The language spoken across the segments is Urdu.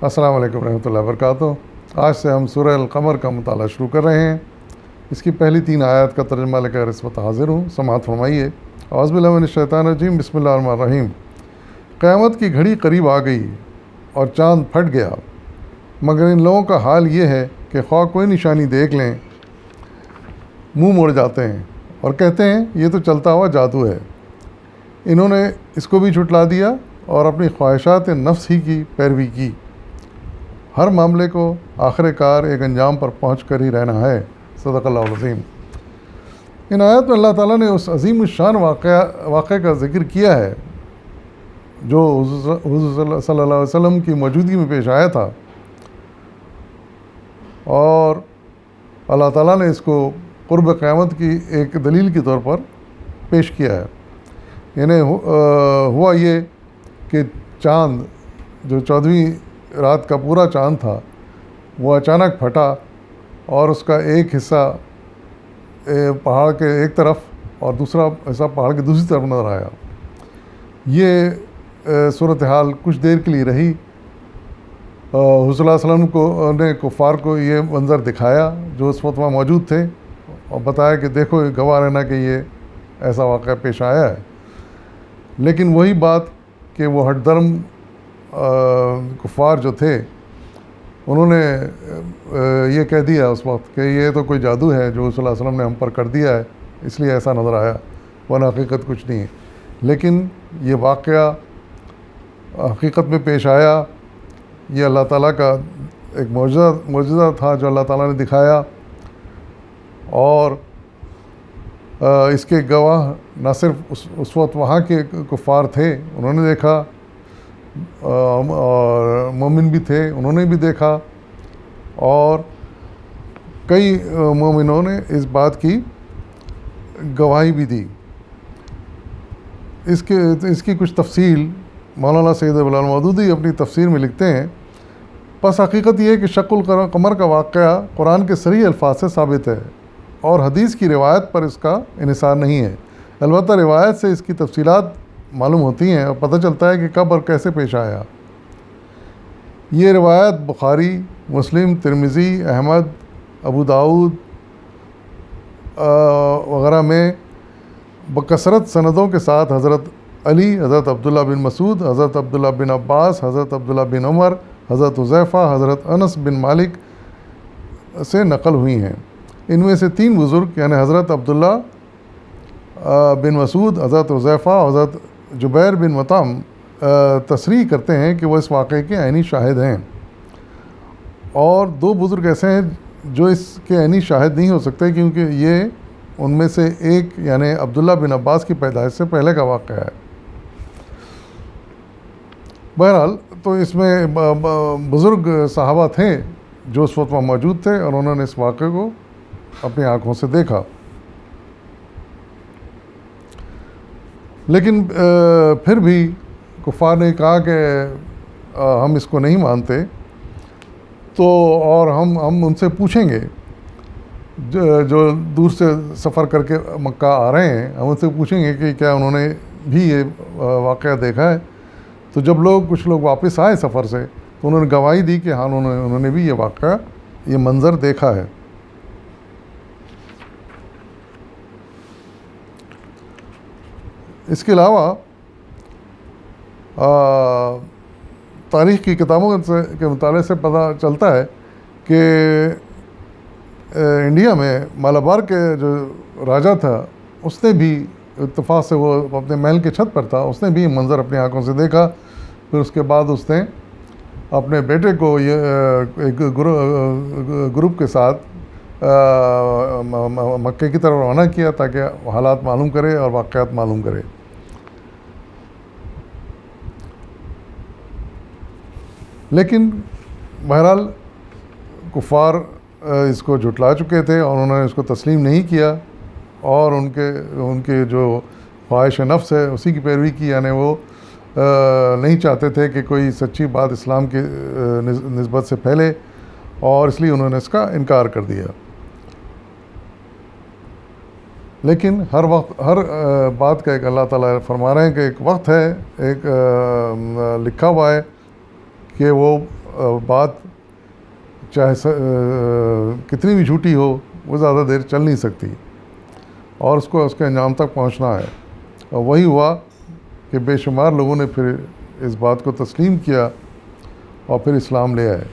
السلام علیکم ورحمۃ اللہ وبرکاتہ۔ آج سے ہم سورہ القمر کا مطالعہ شروع کر رہے ہیں۔ اس کی پہلی 3 آیات کا ترجمہ لے کر اس وقت حاضر ہوں، سماعت فرمائیے۔ اعوذ باللہ من الشیطان الرجیم، بسم اللہ الرحمن الرحیم۔ قیامت کی گھڑی قریب آ گئی اور چاند پھٹ گیا، مگر ان لوگوں کا حال یہ ہے کہ خواہ کوئی نشانی دیکھ لیں منہ موڑ جاتے ہیں اور کہتے ہیں یہ تو چلتا ہوا جادو ہے۔ انہوں نے اس کو بھی جھٹلا دیا اور اپنی خواہشات نفس ہی کی پیروی کی۔ ہر معاملے کو آخر کار ایک انجام پر پہنچ کر ہی رہنا ہے۔ صدق اللہ العظیم۔ ان آیات میں اللہ تعالیٰ نے اس عظیم الشان واقعے کا ذکر کیا ہے جو حضور صلی اللہ علیہ وسلم کی موجودگی میں پیش آیا تھا، اور اللہ تعالیٰ نے اس کو قرب قیامت کی ایک دلیل کے طور پر پیش کیا ہے۔ یعنی ہوا یہ کہ چاند جو 14ویں رات کا پورا چاند تھا وہ اچانک پھٹا اور اس کا ایک حصہ پہاڑ کے ایک طرف اور دوسرا حصہ پہاڑ کی دوسری طرف نظر آیا۔ یہ صورتحال کچھ دیر کے لیے رہی۔ حضور صلی اللہ علیہ وسلم نے کفار کو یہ منظر دکھایا جو اس وقت وہاں موجود تھے، اور بتایا کہ دیکھو گواہ رہنا کہ یہ ایسا واقعہ پیش آیا ہے۔ لیکن وہی بات کہ وہ ہٹ درم کفار جو تھے انہوں نے یہ کہہ دیا اس وقت کہ یہ تو کوئی جادو ہے جو صلی اللہ علیہ وسلم نے ہم پر کر دیا ہے، اس لیے ایسا نظر آیا، ورنہ حقیقت کچھ نہیں ہے۔ لیکن یہ واقعہ حقیقت میں پیش آیا، یہ اللہ تعالیٰ کا ایک معجزہ تھا جو اللہ تعالیٰ نے دکھایا، اور اس کے گواہ نہ صرف اس وقت وہاں کے کفار تھے، انہوں نے دیکھا، اور مومن بھی تھے انہوں نے بھی دیکھا، اور کئی مومنوں نے اس بات کی گواہی بھی دی۔ اس کی کچھ تفصیل مولانا سید ابوالعلا مودودی اپنی تفسیر میں لکھتے ہیں، پس حقیقت یہ ہے کہ شق القمر کا واقعہ قرآن کے صریح الفاظ سے ثابت ہے اور حدیث کی روایت پر اس کا انحصار نہیں ہے، البتہ روایت سے اس کی تفصیلات معلوم ہوتی ہیں اور پتہ چلتا ہے کہ کب اور کیسے پیش آیا۔ یہ روایت بخاری، مسلم، ترمذی، احمد، ابو داؤد وغیرہ میں بکثرت سندوں کے ساتھ حضرت علی، حضرت عبداللہ بن مسعود، حضرت عبداللہ بن عباس، حضرت عبداللہ بن عمر، حضرت حذیفہ، حضرت انس بن مالک سے نقل ہوئی ہیں۔ ان میں سے 3 بزرگ یعنی حضرت عبداللہ بن مسعود، حضرت حذیفہ، حضرت جبیر بن مطعم تصریح کرتے ہیں کہ وہ اس واقعے کے عینی شاہد ہیں، اور 2 بزرگ ایسے ہیں جو اس کے عینی شاہد نہیں ہو سکتے کیونکہ یہ ان میں سے ایک یعنی عبداللہ بن عباس کی پیدائش سے پہلے کا واقعہ ہے۔ بہرحال تو اس میں بزرگ صحابہ تھے جو اس وقت وہاں موجود تھے اور انہوں نے اس واقعے کو اپنی آنکھوں سے دیکھا۔ لیکن پھر بھی کفار نے کہا کہ ہم اس کو نہیں مانتے، تو اور ہم ان سے پوچھیں گے جو دور سے سفر کر کے مکہ آ رہے ہیں، ہم ان سے پوچھیں گے کہ کیا انہوں نے بھی یہ واقعہ دیکھا ہے۔ تو جب کچھ لوگ واپس آئے سفر سے تو انہوں نے گواہی دی کہ ہاں انہوں نے بھی یہ واقعہ، یہ منظر دیکھا ہے۔ اس کے علاوہ تاریخ کی کتابوں کے مطالعے سے پتہ چلتا ہے کہ انڈیا میں مالابار کے جو راجا تھا اس نے بھی اتفاق سے، وہ اپنے محل کے چھت پر تھا، اس نے بھی یہ منظر اپنی آنکھوں سے دیکھا۔ پھر اس کے بعد اس نے اپنے بیٹے کو یہ ایک گروپ کے ساتھ مکے کی طرف روانہ کیا تاکہ حالات معلوم کرے اور واقعات معلوم کرے۔ لیکن بہرحال کفار اس کو جھٹلا چکے تھے اور انہوں نے اس کو تسلیم نہیں کیا، اور ان کے جو خواہش نفس ہے اسی کی پیروی کی، یعنی وہ نہیں چاہتے تھے کہ کوئی سچی بات اسلام کی نسبت سے پھیلے، اور اس لیے انہوں نے اس کا انکار کر دیا۔ لیکن ہر بات کا ایک اللہ تعالیٰ فرما رہے ہیں کہ ایک وقت ہے، ایک لکھا ہوا ہے کہ وہ بات چاہے کتنی بھی جھوٹی ہو وہ زیادہ دیر چل نہیں سکتی، اور اس کو اس کے انجام تک پہنچنا ہے. اور وہی ہوا کہ بے شمار لوگوں نے پھر اس بات کو تسلیم کیا اور پھر اسلام لے آئے.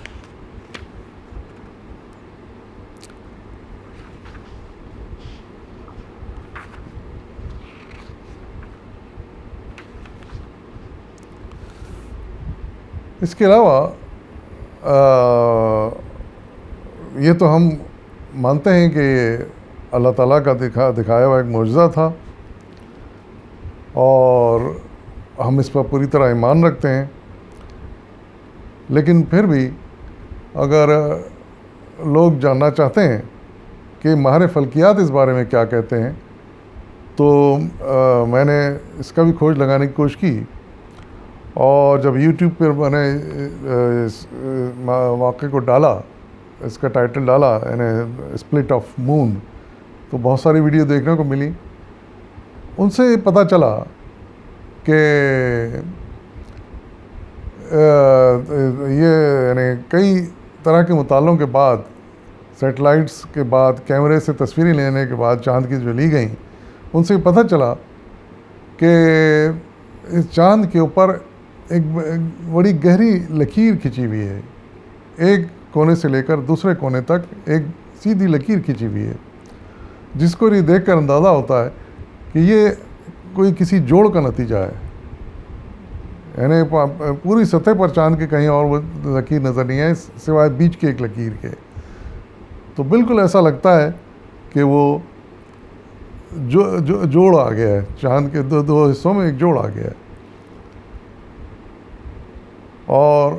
اس کے علاوہ یہ تو ہم مانتے ہیں کہ اللہ تعالیٰ کا دکھایا ہوا ایک معجزہ تھا، اور ہم اس پر پوری طرح ایمان رکھتے ہیں. لیکن پھر بھی اگر لوگ جاننا چاہتے ہیں کہ ماہر فلکیات اس بارے میں کیا کہتے ہیں، تو میں نے اس کا بھی کھوج لگانے کی کوشش کی، اور جب یوٹیوب پر میں نے اس واقعے کو ڈالا، اس کا ٹائٹل ڈالا یعنی اسپلٹ آف مون، تو بہت ساری ویڈیو دیکھنے کو ملی. ان سے پتہ چلا کہ یہ یعنی کئی طرح کے مطالعوں کے بعد، سیٹلائٹس کے بعد، کیمرے سے تصویریں لینے کے بعد چاند کی جو لی گئیں، ان سے پتہ چلا کہ اس چاند کے اوپر ایک بڑی گہری لکیر کھینچی ہوئی ہے. ایک کونے سے لے کر دوسرے کونے تک ایک سیدھی لکیر کھینچی ہوئی ہے، جس کو یہ دیکھ کر اندازہ ہوتا ہے کہ یہ کوئی کسی جوڑ کا نتیجہ ہے. یعنی پوری سطح پر چاند کے کہیں اور وہ لکیر نظر نہیں ہے سوائے بیچ کے ایک لکیر کے. تو بالکل ایسا لگتا ہے کہ وہ جوڑ آ گیا ہے، چاند کے دو حصوں میں ایک جوڑ آ گیا ہے. اور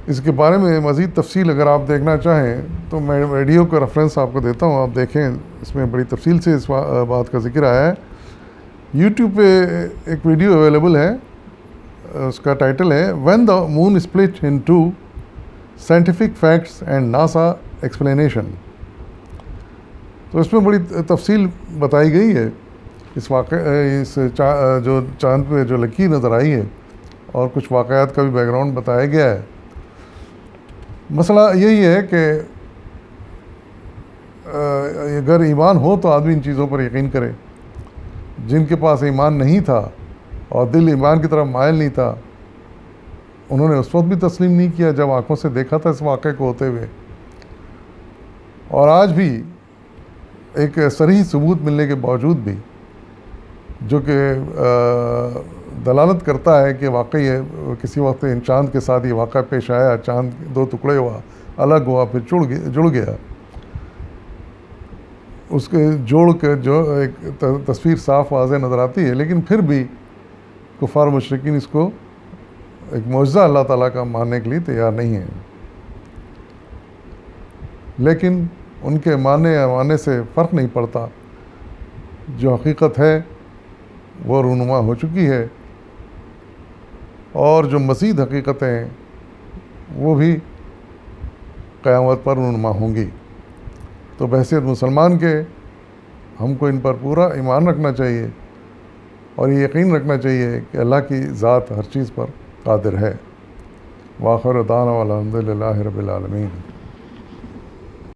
اس کے بارے میں مزید تفصیل اگر آپ دیکھنا چاہیں تو میں ویڈیو کا ریفرنس آپ کو دیتا ہوں، آپ دیکھیں، اس میں بڑی تفصیل سے اس بات کا ذکر آیا ہے. یوٹیوب پہ ایک ویڈیو اویلیبل ہے، اس کا ٹائٹل ہے when the moon split in two scientific facts and NASA explanation. تو اس میں بڑی تفصیل بتائی گئی ہے اس جو چاند پہ جو لکیر نظر آئی ہے، اور کچھ واقعات کا بھی بیک گراؤنڈ بتایا گیا ہے. مسئلہ یہی ہے کہ اگر ایمان ہو تو آدمی ان چیزوں پر یقین کرے. جن کے پاس ایمان نہیں تھا اور دل ایمان کی طرف مائل نہیں تھا، انہوں نے اس وقت بھی تسلیم نہیں کیا جب آنکھوں سے دیکھا تھا اس واقعے کو ہوتے ہوئے. اور آج بھی ایک صریح ثبوت ملنے کے باوجود بھی، جو کہ دلالت کرتا ہے کہ واقعی کسی وقت ان چاند کے ساتھ یہ واقعہ پیش آیا، چاند دو ٹکڑے ہوا، الگ ہوا، پھر جڑ گیا. اس کے جوڑ کے جو ایک تصویر صاف واضح نظر آتی ہے، لیکن پھر بھی کفار مشرکین اس کو ایک معجزہ اللہ تعالیٰ کا ماننے کے لیے تیار نہیں ہیں. لیکن ان کے ماننے یا ماننے سے فرق نہیں پڑتا. جو حقیقت ہے وہ رونما ہو چکی ہے، اور جو مزید حقیقتیں ہیں وہ بھی قیامت پر رونما ہوں گی. تو بحیثیت مسلمان کے ہم کو ان پر پورا ایمان رکھنا چاہیے، اور یہ یقین رکھنا چاہیے کہ اللہ کی ذات ہر چیز پر قادر ہے. وآخر دعوانا الحمد للہ رب العالمین.